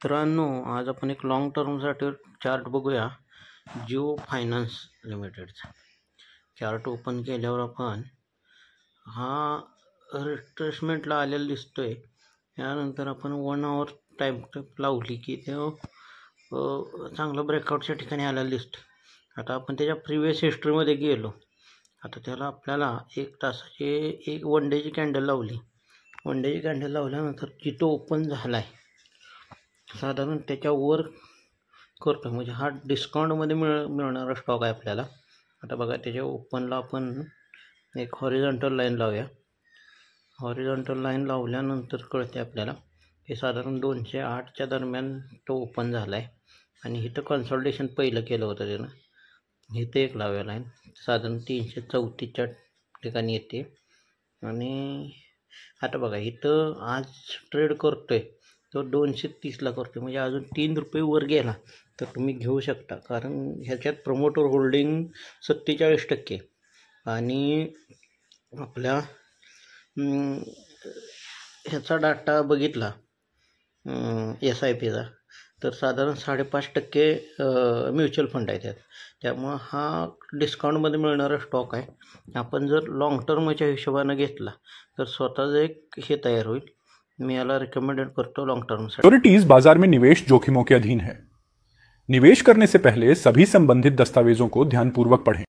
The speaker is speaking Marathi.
मित्रांनो, आज आपण एक लॉंग टर्मसाठी चार्ट बघूया. जिओ फायनान्स लिमिटेडचा चार्ट ओपन केल्यावर आपण हा रिट्रेसमेंटला आलेला दिसतोय. यानंतर आपण 1 आवर टाईम लावली की तो चांगला ब्रेकआउटच्या ठिकाणी आलेला दिसतो. आता आपण त्याच्या प्रिव्हियस हिस्ट्रीमध्ये गेलो. आता त्याला आपल्याला 1 तासाची एक वन डेची कॅन्डल लावली. वन डेची कॅन्डल लावल्यानंतर जिथं ओपन झाला आहे साधारण त्याच्यावर करतो, म्हणजे हा डिस्काउंटमध्ये मिळणारा स्टॉक आहे आपल्याला. आता बघा, त्याच्या ओपनला आपण एक हॉरिझॉन्टल लाईन लावूया. हॉरिझॉन्टल लाईन लावल्यानंतर कळते आपल्याला हे साधारण 208च्या दरम्यान तो ओपन झाला आहे. आणि इथं कन्सल्टेशन पहिलं केलं होतं त्यानं. इथं एक लावूया लाईन, साधारण 334च्या ठिकाणी येते. आणि आता बघा, इथं आज ट्रेड करतोय तो 230ला करतो, म्हणजे अजून 3 रुपये वर गेला तर तुम्ही घेऊ शकता. कारण ह्याच्यात प्रमोटर होल्डिंग 47% आणि आपल्या ह्याचा डाटा बघितला SIPचा तर साधारण 5.5% म्युच्युअल फंड आहे त्यात. त्यामुळं हा डिस्काउंटमध्ये मिळणारा स्टॉक आहे. आपण जर लॉंग टर्मच्या हिशोबानं घेतला तर स्वतःच एक हे तयार होईल. मैं याला रिकमेंडेड करतो लॉन्ग टर्म से। सिक्योरिटीज बाजार में निवेश जोखिमों के अधीन है। निवेश करने से पहले सभी संबंधित दस्तावेजों को ध्यानपूर्वक पढ़ें।